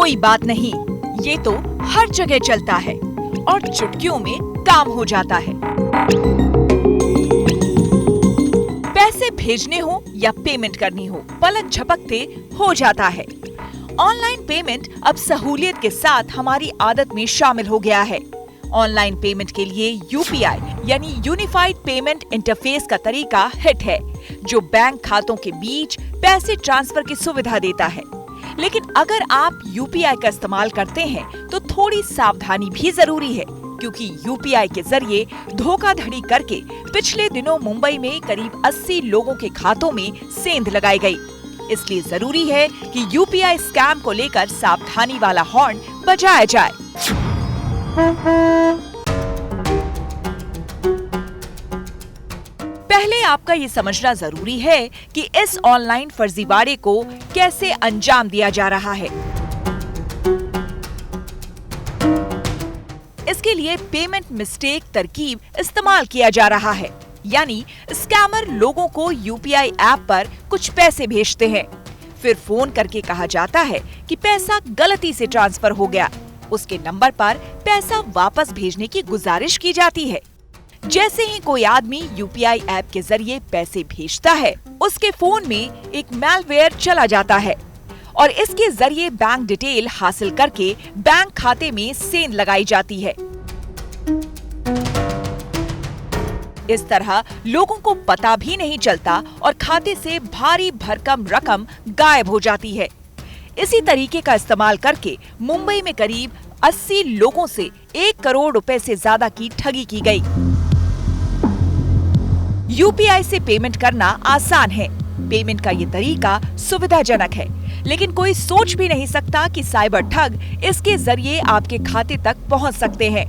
कोई बात नहीं, ये तो हर जगह चलता है और चुटकियों में काम हो जाता है। पैसे भेजने हो या पेमेंट करनी हो, पलक झपकते हो जाता है। ऑनलाइन पेमेंट अब सहूलियत के साथ हमारी आदत में शामिल हो गया है। ऑनलाइन पेमेंट के लिए यूपीआई यानी यूनिफाइड पेमेंट इंटरफेस का तरीका हिट है, जो बैंक खातों के बीच पैसे ट्रांसफर की सुविधा देता है। लेकिन अगर आप यूपीआई का इस्तेमाल करते हैं तो थोड़ी सावधानी भी जरूरी है, क्योंकि यूपीआई के जरिए धोखाधड़ी करके पिछले दिनों मुंबई में करीब 80 लोगों के खातों में सेंध लगाई गई। इसलिए जरूरी है कि यूपीआई स्कैम को लेकर सावधानी वाला हॉर्न बजाया जाए। पहले आपका ये समझना जरूरी है कि इस ऑनलाइन फर्जीवाड़े को कैसे अंजाम दिया जा रहा है। इसके लिए पेमेंट मिस्टेक तरकीब इस्तेमाल किया जा रहा है, यानी स्कैमर लोगों को यूपीआई ऐप पर कुछ पैसे भेजते हैं, फिर फोन करके कहा जाता है कि पैसा गलती से ट्रांसफर हो गया। उसके नंबर पर पैसा वापस भेजने की गुजारिश की जाती है। जैसे ही कोई आदमी यूपीआई ऐप के जरिए पैसे भेजता है, उसके फोन में एक मैलवेयर चला जाता है और इसके जरिए बैंक डिटेल हासिल करके बैंक खाते में सेंध लगाई जाती है। इस तरह लोगों को पता भी नहीं चलता और खाते से भारी भरकम रकम गायब हो जाती है। इसी तरीके का इस्तेमाल करके मुंबई में करीब 80 लोगों से 1 करोड़ रुपए से ज्यादा की ठगी की गई। यूपीआई से पेमेंट करना आसान है, पेमेंट का ये तरीका सुविधाजनक है, लेकिन कोई सोच भी नहीं सकता कि साइबर ठग इसके जरिए आपके खाते तक पहुंच सकते हैं।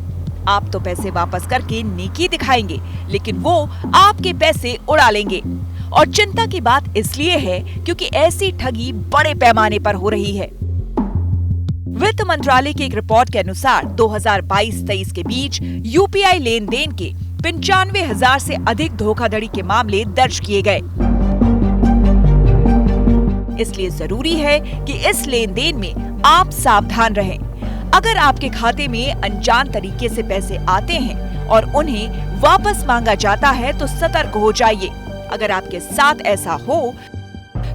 आप तो पैसे वापस करके नेकी दिखाएंगे, लेकिन वो आपके पैसे उड़ा लेंगे। और चिंता की बात इसलिए है क्योंकि ऐसी ठगी बड़े पैमाने पर हो रही है। वित्त मंत्रालय की एक रिपोर्ट के अनुसार 2022-23 के बीच यूपीआई लेन देन के 95,000 से अधिक धोखाधड़ी के मामले दर्ज किए गए। इसलिए जरूरी है कि इस लेन देन में आप सावधान रहें। अगर आपके खाते में अनजान तरीके से पैसे आते हैं और उन्हें वापस मांगा जाता है तो सतर्क हो जाइए। अगर आपके साथ ऐसा हो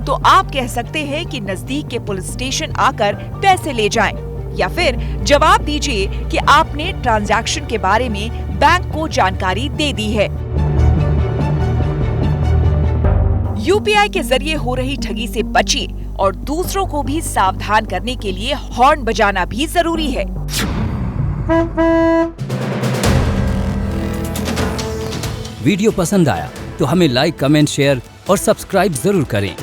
तो आप कह सकते हैं कि नजदीक के पुलिस स्टेशन आकर पैसे ले जाएं, या फिर जवाब दीजिए कि आपने ट्रांजैक्शन के बारे में बैंक को जानकारी दे दी है। यूपीआई के जरिए हो रही ठगी से बचिए और दूसरों को भी सावधान करने के लिए हॉर्न बजाना भी जरूरी है। वीडियो पसंद आया तो हमें लाइक, कमेंट, शेयर और सब्सक्राइब जरूर करें।